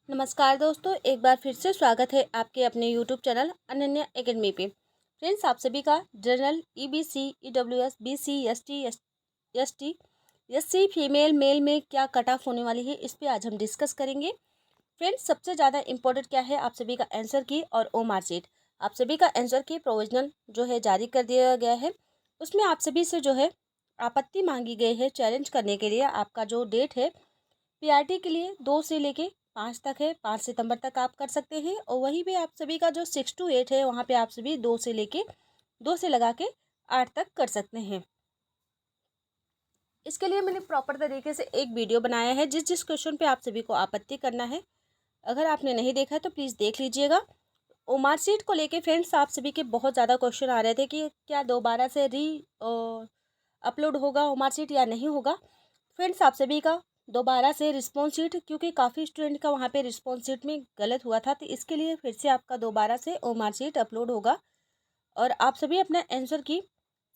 नमस्कार दोस्तों, एक बार फिर से स्वागत है आपके अपने YouTube चैनल अनन्या एकेडमी पे। फ्रेंड्स, आप सभी का general EBC, EWS, BC, ST, SC female male में क्या कट ऑफ होने वाली है, इस पे आज हम डिस्कस करेंगे। फ्रेंड्स, सबसे ज़्यादा इम्पोर्टेंट क्या है, आप सभी का आंसर की और OMR शीट। आप सभी का आंसर की प्रोविजनल जो है जारी कर दिया गया है। उसमें आप सभी से जो है आपत्ति मांगी गई है चैलेंज करने के लिए। आपका जो डेट है PRT के लिए 2 से लेके 5 तक है, 5 सितंबर तक आप कर सकते हैं। और वहीं पे आप सभी का जो 6 to 8 है, वहाँ पे आप सभी 2 से लेके 2 से लगा के 8 तक कर सकते हैं। इसके लिए मैंने प्रॉपर तरीके से एक वीडियो बनाया है, जिस जिस क्वेश्चन पे आप सभी को आपत्ति करना है। अगर आपने नहीं देखा है तो प्लीज़ देख लीजिएगा। OMR शीट को लेके फ्रेंड्स, आप सभी के बहुत ज़्यादा क्वेश्चन आ रहे थे कि क्या दोबारा से अपलोड होगा OMR शीट या नहीं होगा। फ्रेंड्स, आप सभी का दोबारा से रिस्पॉन्स शीट, क्योंकि काफ़ी स्टूडेंट का वहाँ पे रिस्पॉन्स शीट में गलत हुआ था, तो इसके लिए फिर से आपका दोबारा से OMR शीट अपलोड होगा। और आप सभी अपना आंसर की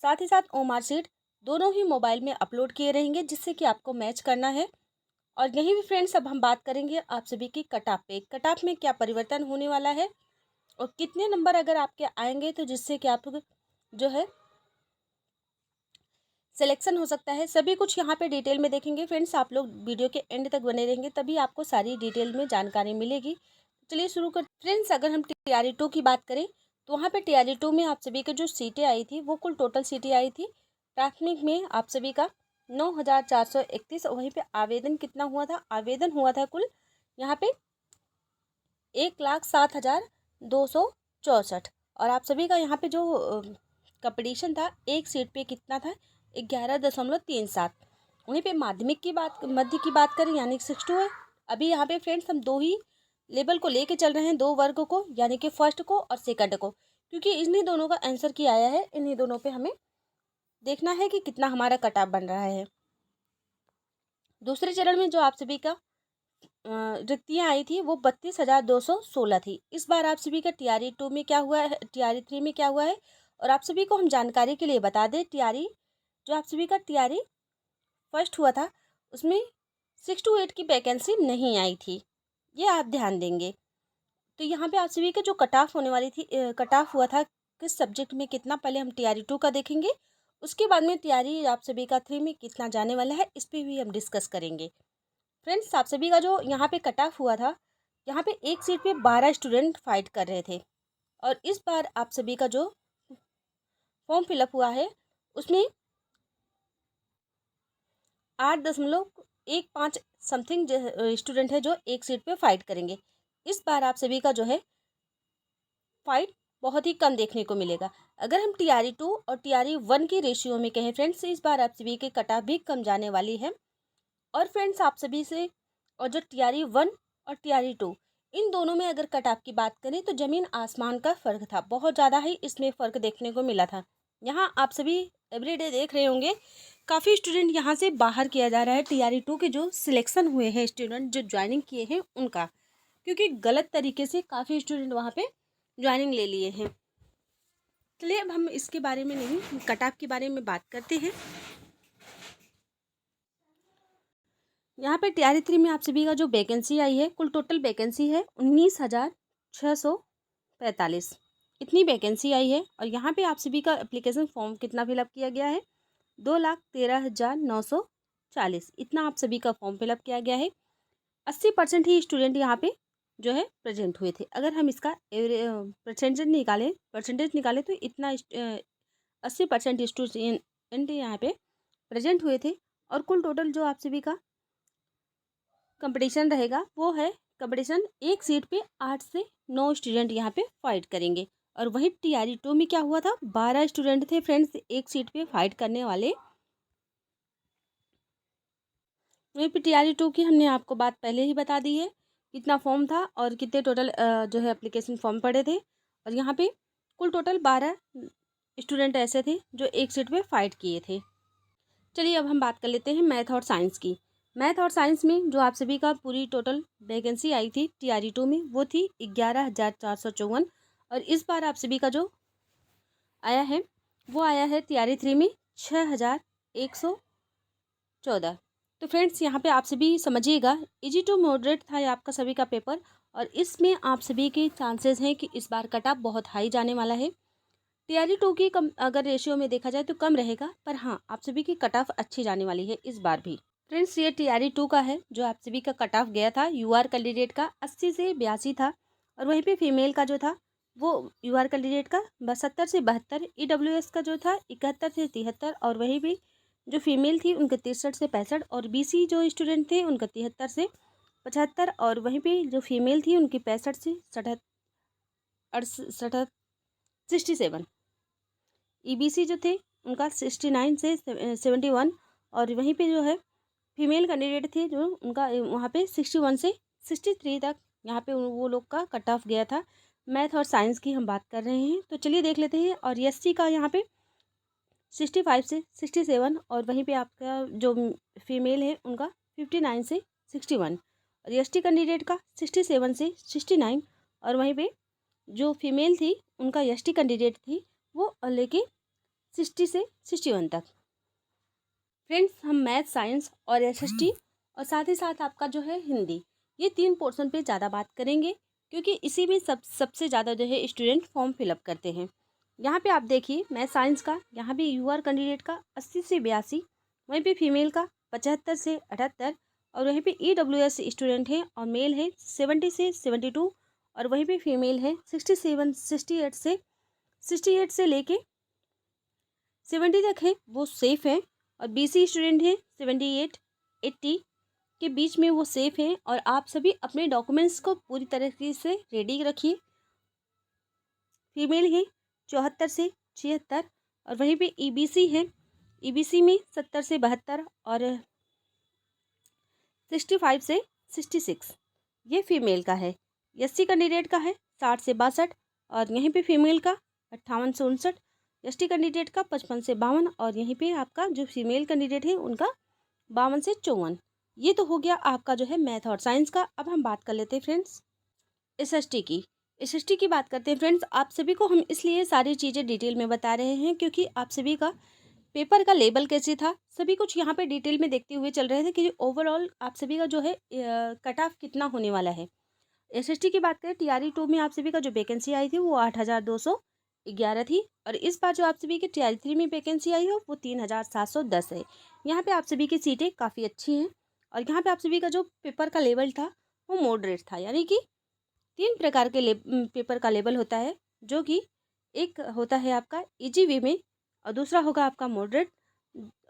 साथ ही साथ OMR शीट दोनों ही मोबाइल में अपलोड किए रहेंगे, जिससे कि आपको मैच करना है। और यहीं भी फ्रेंड्स, अब हम बात करेंगे आप सभी की कट ऑफ पे। कट ऑफ में क्या परिवर्तन होने वाला है और कितने नंबर अगर आपके आएंगे तो जिससे कि आप जो है सिलेक्शन हो सकता है। सभी कुछ यहाँ पे डिटेल में देखेंगे फ्रेंड्स। आप लोग वीडियो के एंड तक बने रहेंगे, तभी आपको सारी डिटेल में जानकारी मिलेगी। चलिए शुरू कर फ्रेंड्स। अगर हम TRE 2 की बात करें तो वहाँ पे TRE 2 में आप सभी के जो सीटें आई थी, वो कुल टोटल सीटें आई थी प्राथमिक में आप सभी का 9,431। वहीं पे आवेदन कितना हुआ था? आवेदन हुआ था कुल यहाँ पे 1,07,264। और आप सभी का यहाँ पे जो कंपटीशन था, एक सीट पे कितना था? 11.37। वहीं पे माध्यमिक की बात, मध्य की बात करें यानी कि 6 है। अभी यहाँ पे फ्रेंड्स हम दो ही लेवल को लेके चल रहे हैं, दो वर्ग को, यानी कि फर्स्ट को और सेकंड को, क्योंकि इन्हीं दोनों का आंसर की आया है। इन्हीं दोनों पे हमें देखना है कि कितना हमारा कट ऑफ बन रहा है। दूसरे चरण में जो आप सभी का रिक्तियाँ आई थी, वो 32,216 थी। इस बार आप सभी का TRE 2 में क्या हुआ है, TRE 3 में क्या हुआ है, और आप सभी को हम जानकारी के लिए बता दें, जो आप सभी का TRE फर्स्ट हुआ था, उसमें 6 to 8 की वैकेंसी नहीं आई थी, ये आप ध्यान देंगे। तो यहाँ पे आप सभी का जो कट ऑफ होने वाली थी, कट ऑफ हुआ था किस सब्जेक्ट में कितना, पहले हम TRE 2 का देखेंगे। उसके बाद में TRE आप सभी का 3 में कितना जाने वाला है, इस पर भी हम डिस्कस करेंगे। फ्रेंड्स, आप सभी का जो यहाँ पे कट ऑफ हुआ था, यहाँ पे एक सीट पे 12 स्टूडेंट फाइट कर रहे थे। और इस बार आप सभी का जो फॉर्म फिलअप हुआ है, उसमें 8.15 समथिंग स्टूडेंट है जो एक सीट पे फाइट करेंगे। इस बार आप सभी का जो है फाइट बहुत ही कम देखने को मिलेगा। अगर हम TRE 2 और TRE 1 की रेशियो में कहें फ्रेंड्स, इस बार आप सभी की कट ऑफ भी कम जाने वाली है। और फ्रेंड्स, आप सभी से, और जो TRE 1 और TRE 2, इन दोनों में अगर कट ऑफ की बात करें तो ज़मीन आसमान का फ़र्क था, बहुत ज़्यादा ही इसमें फ़र्क देखने को मिला था। यहाँ आप सभी एवरीडे देख रहे होंगे, काफ़ी स्टूडेंट यहाँ से बाहर किया जा रहा है। TRE 2 के जो सिलेक्शन हुए हैं स्टूडेंट, जो ज्वाइनिंग किए हैं उनका, क्योंकि गलत तरीके से काफ़ी स्टूडेंट वहाँ पे ज्वाइनिंग ले लिए हैं। चलिए अब हम इसके बारे में नहीं, कट ऑफ के बारे में बात करते हैं। यहाँ पे TRE 3 में आप सभी का जो वैकेंसी आई है, कुल टोटल वैकेंसी है 19,645। इतनी वैकेंसी आई है। और यहाँ पे आप सभी का एप्लीकेशन फॉर्म कितना फिलअप किया गया है? 2,13,940। इतना आप सभी का फॉर्म फिलअप किया गया है। 80% ही स्टूडेंट यहाँ पे जो है प्रेजेंट हुए थे। अगर हम इसका परसेंटेज निकालें तो इतना 80% स्टूडेंट यहाँ पे प्रेजेंट हुए थे। और कुल टोटल जो आप सभी का कंपटीशन रहेगा, वो है कंपटीशन एक सीट पे 8 से 9 स्टूडेंट यहाँ पे फाइट करेंगे। और वहीं TRE 2 में क्या हुआ था, 12 स्टूडेंट थे फ्रेंड्स एक सीट पे फाइट करने वाले। वहीं पे TRE 2 की हमने आपको बात पहले ही बता दी है, कितना फॉर्म था और कितने टोटल जो है एप्लीकेशन फॉर्म पड़े थे। और यहाँ पे कुल टोटल 12 स्टूडेंट ऐसे थे जो एक सीट पे फाइट किए थे। चलिए अब हम बात कर लेते हैं मैथ और साइंस की। मैथ और साइंस में जो आप सभी का पूरी टोटल वैकेंसी आई थी TRE 2 में, वो थी 11,454। और इस बार आप सभी का जो आया है, वो आया है TRE 3 में 6,114। तो फ्रेंड्स यहाँ पे आप सभी समझिएगा, इजी टू मॉडरेट था ये आपका सभी का पेपर, और इसमें आप सभी के चांसेस हैं कि इस बार कट ऑफ बहुत हाई जाने वाला है। टीआरई 2 की कम अगर रेशियो में देखा जाए तो कम रहेगा, पर हाँ आप सभी की कट ऑफ अच्छी जाने वाली है इस बार भी। फ्रेंड्स ये टीआरई 2 का है जो आप सभी का कट ऑफ गया था, यूआर कैंडिडेट का 80 से 82 था, और वहीं पे फीमेल का जो था वो यूआर कैंडिडेट का 70 से 72, ईडब्ल्यूएस का जो था 71 से 73, और वहीं भी जो फीमेल थी उनके 63 से 65, और बीसी जो स्टूडेंट थे उनका 73 से 75, और वहीं पे जो फीमेल थी उनकी 65 से 67। ईबीसी जो थे उनका 69 से 71, और वहीं पे जो है फीमेल कैंडिडेट थे जो उनका वहाँ पे 61 से 63 तक यहाँ पे वो लोग का कट ऑफ गया था। मैथ और साइंस की हम बात कर रहे हैं, तो चलिए देख लेते हैं। और एससी का यहाँ पे 65 से 67, और वहीं पे आपका जो फीमेल है उनका 59 से 61, और एसटी कैंडिडेट का 67 से 69, और वहीं पे जो फीमेल थी उनका एसटी कैंडिडेट थी वो लेके 60 से 61 तक। फ्रेंड्स हम मैथ, साइंस और एसएसटी और साथ ही साथ आपका जो है हिंदी, ये 3 पोर्शन पे ज़्यादा बात करेंगे, क्योंकि इसी में सबसे ज़्यादा जो है स्टूडेंट फॉर्म फिलअप करते हैं। यहाँ पे आप देखिए मैथ साइंस का यहाँ भी यूआर कैंडिडेट का 80 से 82, वहीं पे फीमेल का 75 से 78, और वहीं पे ईडब्ल्यूएस स्टूडेंट हैं और मेल है 70 से 72, और वहीं पे फीमेल है 68 से लेके 70 तक है वो सेफ़ है, और बीसी स्टूडेंट है 78 80 के बीच में वो सेफ़ हैं। और आप सभी अपने डॉक्यूमेंट्स को पूरी तरीके से रेडी रखिए। फीमेल है 74 से 76, और वहीं पे ईबीसी है, ईबीसी में 70 से 72 और 65 से 66, ये फीमेल का है। एससी कैंडिडेट का है 60 से 62, और यहीं पे फीमेल का 58 से 59, एसटी कैंडिडेट का 55 से 52, और यहीं पे आपका जो फीमेल कैंडिडेट है उनका 52 से 54। ये तो हो गया आपका जो है मैथ और साइंस का। अब हम बात कर लेते हैं फ्रेंड्स एसएसटी की। एसएसटी की बात करते हैं फ्रेंड्स। आप सभी को हम इसलिए सारी चीज़ें डिटेल में बता रहे हैं क्योंकि आप सभी का पेपर का लेवल कैसे था सभी कुछ यहाँ पे डिटेल में देखते हुए चल रहे थे कि ओवरऑल आप सभी का जो है कट ऑफ कितना होने वाला है। एसएसटी की बात करें टीआरई 2 में आप सभी का जो वैकेंसी आई थी वो 8211 थी, और इस बार जो आप सभी की टीआरई 3 में वैकेंसी आई हो वो 3710 है। यहाँ पे आप सभी की सीटें काफ़ी अच्छी हैं, और यहाँ पे आप सभी का जो पेपर का लेवल था वो मॉडरेट था, यानी कि 3 प्रकार के पेपर का लेवल होता है, जो कि एक होता है आपका इजी वे में, और दूसरा होगा आपका मॉडरेट,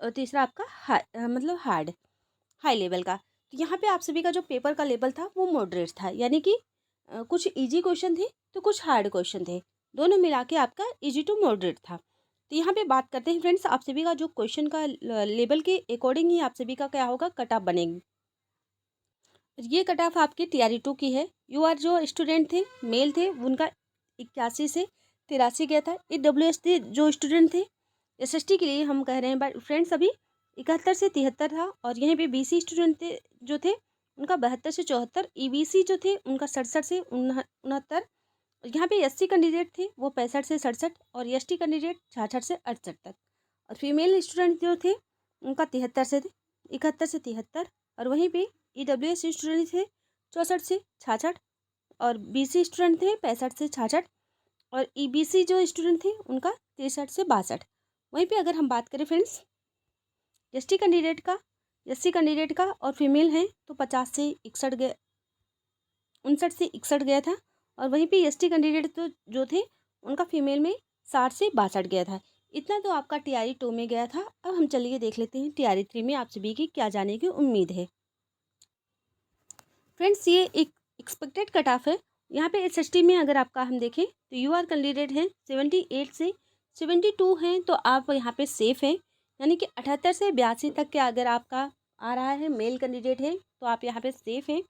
और तीसरा आपका मतलब हाई लेवल का। तो यहाँ पे आप सभी का जो पेपर का लेवल था वो मॉडरेट था, यानी कि कुछ इजी क्वेश्चन थे तो कुछ हार्ड क्वेश्चन थे, दोनों मिला के आपका इजी टू मॉडरेट था। तो यहाँ पे बात करते हैं फ्रेंड्स आप सभी का जो क्वेश्चन का लेवल के अकॉर्डिंग ही आप सभी का क्या होगा कट ऑफ बनेगी। ये कट ऑफ आपकी टीआरई 2 की है। यूआर जो स्टूडेंट थे मेल थे उनका 81 से 83 गया था। ईडब्ल्यूएस थे जो स्टूडेंट थे एसएसटी के लिए हम कह रहे हैं बट फ्रेंड्स अभी 71 से 73 था, और यहीं पे बीसी स्टूडेंट थे जो थे उनका 72 से 74, ईबीसी जो थे उनका 67 से 69, यहाँ पे एससी कैंडिडेट थे वो 65 से 67, और एसटी कैंडिडेट 66 से 68 तक, और फीमेल स्टूडेंट जो थे उनका 73 से 71 से 73, और वहीं पे ईडब्ल्यूएस स्टूडेंट थे 64 से 66, और बीसी स्टूडेंट थे 65 से 66, और ईबीसी जो स्टूडेंट थे उनका 63 से 62। वहीं पे अगर हम बात करें फ्रेंड्स एससी कैंडिडेट का और फीमेल हैं तो 50 से 61 गया, 59 से 61 गया था, और वहीं पे एसटी कैंडिडेट तो जो थे उनका फीमेल में 60 से 62 गया था। इतना तो आपका टीआरई 2 में गया था। अब हम चलिए देख लेते हैं टीआरई 3 में आप सभी की क्या जाने की उम्मीद है। फ्रेंड्स ये एक एक्सपेक्टेड कट ऑफ है। यहाँ पे एसएसटी में अगर आपका हम देखें तो यूआर कैंडिडेट हैं 78 से 72 हैं, तो आप यहाँ पे सेफ़ हैं, यानी कि 78 से 82 तक के अगर आपका आ रहा है मेल कैंडिडेट है तो आप यहाँ पे सेफ़ हैं,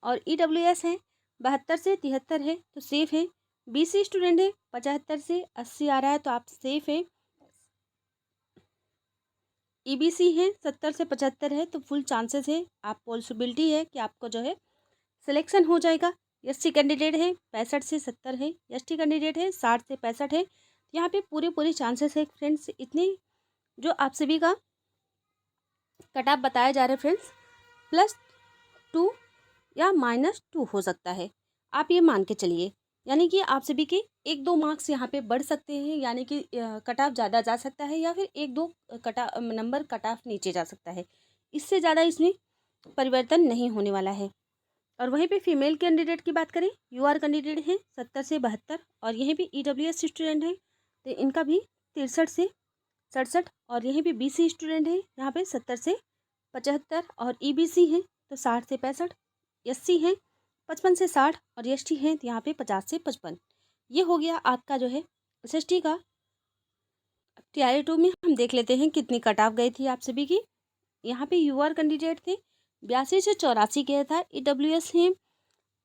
और ईडब्ल्यूएस है 72 से 73 है तो सेफ़ है, बीसी स्टूडेंट है 75 से 80 आ रहा है तो आप सेफ़ हैं, ईबीसी है 70 से 75 है तो फुल चांसेस है, आप पॉसिबिलिटी है कि आपको जो है सिलेक्शन हो जाएगा। एससी कैंडिडेट है 65 से 70 है, एसटी कैंडिडेट है 60 से 65 है, यहाँ पे पूरे चांसेस है फ्रेंड्स। इतनी जो आप सभी का कट ऑफ बताया जा रहा है फ्रेंड्स +2 या -2 हो सकता है, आप ये मान के चलिए। यानी कि आप सभी के 1-2 मार्क्स यहाँ पे बढ़ सकते हैं, यानी कि कट ऑफ ज़्यादा जा सकता है या फिर 1-2 नंबर कट ऑफ नीचे जा सकता है। इससे ज़्यादा इसमें परिवर्तन नहीं होने वाला है। और वहीं पे फीमेल कैंडिडेट की बात करें, यूआर कैंडिडेट हैं 70 से 72 और यहीं पे ईडब्ल्यूएस स्टूडेंट हैं तो इनका भी 63 से 67 और यहीं पे बीसी स्टूडेंट हैं यहाँ पे 70 से 75 और ईबीसी हैं तो 60 से 65, एससी हैं 55 से 60 और एसटी हैं तो यहाँ पे 50 से 55। ये हो गया आपका जो है एसएसटी का। टीआरई 2 में हम देख लेते हैं कितनी कट ऑफ गई थी आप सभी की। यहाँ पे यूआर कैंडिडेट थे 82 से 84 गया था, ईडब्ल्यूएस हैं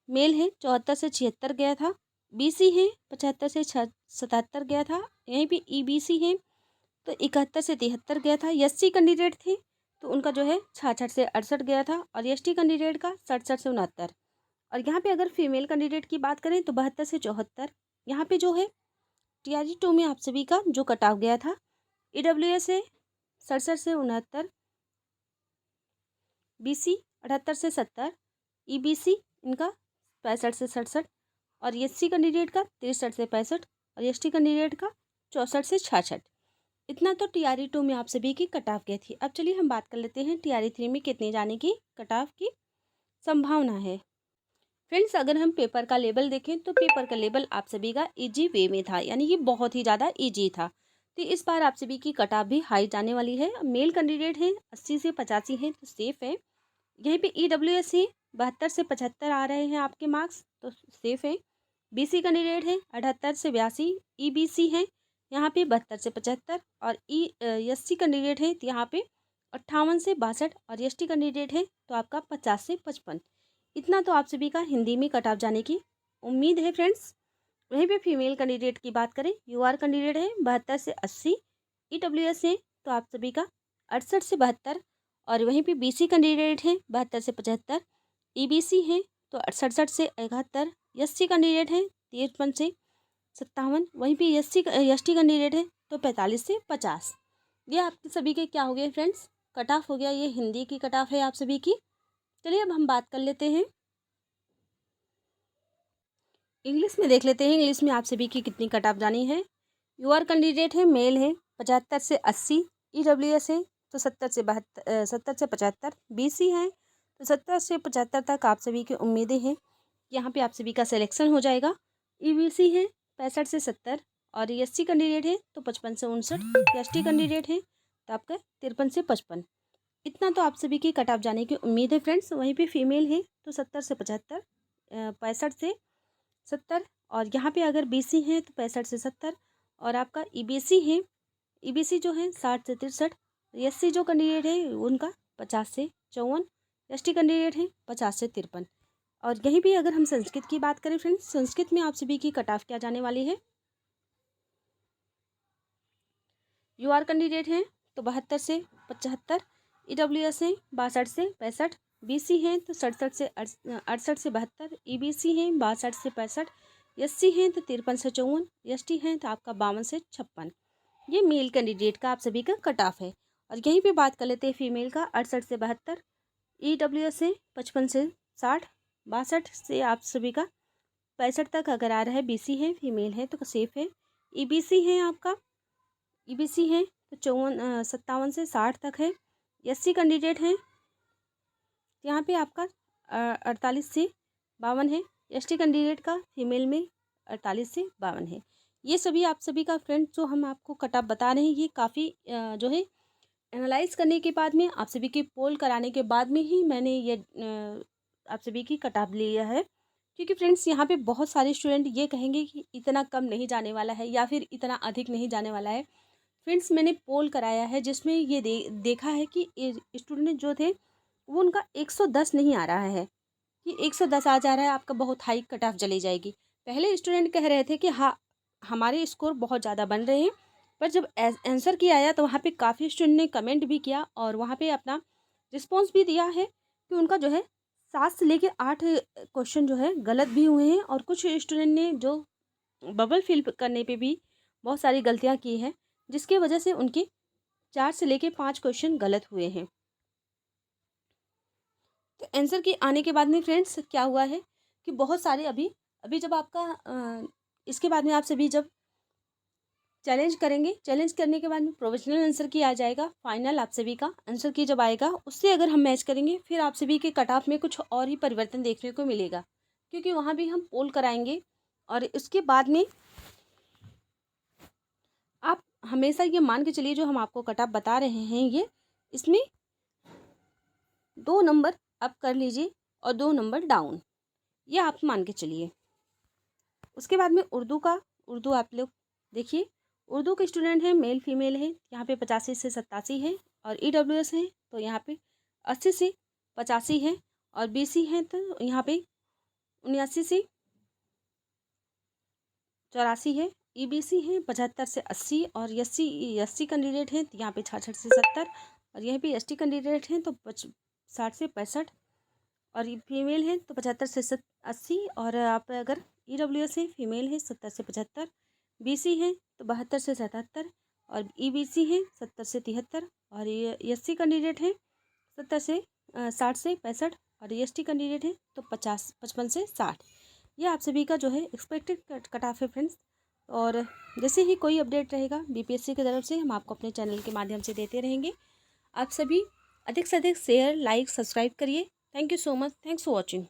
मेल है 74 से 76 गया था, बीसी है 75 से 77 गया था, यहीं पे ईबीसी है तो 71 से 73 गया था। एससी कैंडिडेट थे तो उनका जो है 66 से 68 गया था और एसटी कैंडिडेट का 67 से 69। और यहाँ पे अगर फीमेल कैंडिडेट की बात करें तो 72 से 74। यहाँ पे जो है टीआरई 2 में आप सभी का जो कट ऑफ गया था ईडब्ल्यूएस है 67 से 69, बीसी 78 से 70, ईबीसी इनका 65 से 67 और एससी कैंडिडेट का 63 से 65 और एसटी कैंडिडेट का 64 से 66। इतना तो टीआरई 2 में आप सभी की कट ऑफ गई थी। अब चलिए हम बात कर लेते हैं टीआरई 3 में कितने जाने की कट ऑफ की संभावना है। फ्रेंड्स अगर हम पेपर का लेवल देखें तो पेपर का लेवल आप सभी का इजी वे में था, यानी कि बहुत ही ज़्यादा इजी था। तो इस बार आप सभी की कट ऑफ भी हाई जाने वाली है। मेल कैंडिडेट हैं 80 से 85 हैं तो सेफ है। यहीं पे ईडब्ल्यूएस है 72 से 75 आ रहे हैं आपके मार्क्स तो सेफ है। बीसी कैंडिडेट है 78 से 82, ईबीसी है यहाँ पे 72 से 75 और एससी कैंडिडेट है तो यहाँ पे 58 से 62 और एसटी कैंडिडेट है तो आपका 50 से 55। इतना तो आप सभी का हिंदी में कट ऑफ जाने की उम्मीद है फ्रेंड्स। वहीं पे फीमेल कैंडिडेट की बात करें, यूआर कैंडिडेट है 72 से 80, ईडब्ल्यूएस है तो आप सभी का 68 से 72 और वहीं पे बीसी कैंडिडेट है 72 से 75, ईबीसी है तो 67 से 71, एससी कैंडिडेट है 53 से 57, वहीं पे एसटी कैंडिडेट है तो 45 से 50। ये आपके सभी के क्या हो गए फ्रेंड्स कट ऑफ हो गया। ये हिंदी की कट ऑफ है आप सभी की। चलिए अब हम बात कर लेते हैं इंग्लिश में, देख लेते हैं इंग्लिश में आप सभी की कितनी कट ऑफ जानी है। यूआर कैंडिडेट है मेल है 75 से 80, ईडब्ल्यूएस है तो 70 से 75, बीसी है तो 70 से 75 तक आप सभी की उम्मीदें हैं। यहाँ पे आप सभी का सिलेक्शन हो जाएगा। ईबीसी है 65 से 70 और एससी कैंडिडेट है तो 55 से 59, एसटी कैंडिडेट है तो आपका 53 से 55। इतना तो आप सभी की कट ऑफ जाने की उम्मीद है फ्रेंड्स। वहीं पे फीमेल है तो 70 से 75, 65 से 70 और यहाँ पे अगर बीसी है तो 65 से 70 और आपका ईबीसी है, ईबीसी जो है 60 से 63, एससी जो कैंडिडेट है उनका 50 से 54, एसटी कैंडिडेट है 50 से 53। और यहीं भी अगर हम संस्कृत की बात करें फ्रेंड्स, संस्कृत में आप सभी की कट ऑफ क्या जाने वाली है। यूआर कैंडिडेट हैं तो 72 से 75, ईडब्ल्यूएस हैं 62 से 65, बीसी हैं तो 67 से 68 से 72, ईबीसी हैं 62 से 65, एससी हैं तो 53 से 54, एसटी हैं तो आपका 52 से 56। ये मेल कैंडिडेट का आप सभी का कट ऑफ है। और यहीं पे बात कर लेते हैं फीमेल का 68 से 72, ईडब्ल्यूएस है 55 से 60, 62 से आप सभी का 65 तक अगर आ रहा है, बीसी है फीमेल है तो सेफ है। ईबीसी है आपका, ईबीसी है तो 57 से 60 तक है। एससी कैंडिडेट हैं यहाँ पे आपका 48 से 52 है। एसटी कैंडिडेट का फीमेल में 48 से 52 है। ये सभी आप सभी का फ्रेंड जो हम आपको कट ऑफ बता रहे हैं ये काफ़ी जो है एनालाइज करने के बाद में आप सभी की पोल कराने के बाद में ही मैंने ये आप सभी की कट ऑफ लिया है। क्योंकि फ्रेंड्स यहाँ पे बहुत सारे स्टूडेंट ये कहेंगे कि इतना कम नहीं जाने वाला है या फिर इतना अधिक नहीं जाने वाला है। फ्रेंड्स मैंने पोल कराया है जिसमें ये देखा है कि स्टूडेंट जो थे वो उनका 110 नहीं आ रहा है कि 110 आ जा रहा है, आपका बहुत हाई कट ऑफ चली जाएगी। पहले स्टूडेंट कह रहे थे कि हाँ हमारे स्कोर बहुत ज़्यादा बन रहे हैं, पर जब आंसर किया आया तो वहाँ पे काफ़ी स्टूडेंट ने कमेंट भी किया और वहाँ पे अपना रिस्पॉन्स भी दिया है कि उनका जो है 7 से लेकर 8 क्वेश्चन जो है गलत भी हुए हैं और कुछ स्टूडेंट ने जो बबल फिल करने पे भी बहुत सारी गलतियाँ की हैं जिसकी वजह से उनके 4 से लेके 5 क्वेश्चन गलत हुए हैं। तो आंसर की आने के बाद में फ्रेंड्स क्या हुआ है कि बहुत सारे अभी अभी जब आपका इसके बाद में आप सभी जब चैलेंज करेंगे, चैलेंज करने के बाद में प्रोविजनल आंसर की आ जाएगा, फाइनल आप सभी का आंसर की जब आएगा उससे अगर हम मैच करेंगे फिर आप सभी के कट ऑफ में कुछ और ही परिवर्तन देखने को मिलेगा, क्योंकि वहाँ भी हम पोल कराएंगे। और उसके बाद में आप हमेशा ये मान के चलिए जो हम आपको कट ऑफ बता रहे हैं ये इसमें 2 नंबर अप कर लीजिए और 2 नंबर डाउन, ये आप मान के चलिए। उसके बाद में उर्दू आप लोग देखिए, उर्दू के स्टूडेंट हैं, मेल फीमेल है, यहाँ पे 85 से 87 है। और EWS है तो यहाँ पे 80 से 85 है। और BC है तो यहाँ पे 79 से 84 है। EBC है 75 से 80। और SC कैंडिडेट हैं तो यहाँ पे 66 से 70। और यहाँ पे ST कैंडिडेट हैं तो 60 से 65। और फीमेल है तो 75 से 80। और आप अगर EWS है फीमेल है 70 से 75। BC है तो 72 से 77। और EBC है 70 से 73। और ये SC कैंडिडेट है 70 से 60 से 65। और ST कैंडिडेट है तो 55 से 60। ये आप सभी का जो है एक्सपेक्टेड कट ऑफ है फ्रेंड्स। और जैसे ही कोई अपडेट रहेगा BPSC की तरफ से हम आपको अपने चैनल के माध्यम से देते रहेंगे। आप सभी अधिक से अधिक शेयर, लाइक, सब्सक्राइब करिए। Thank you so much. Thanks for watching.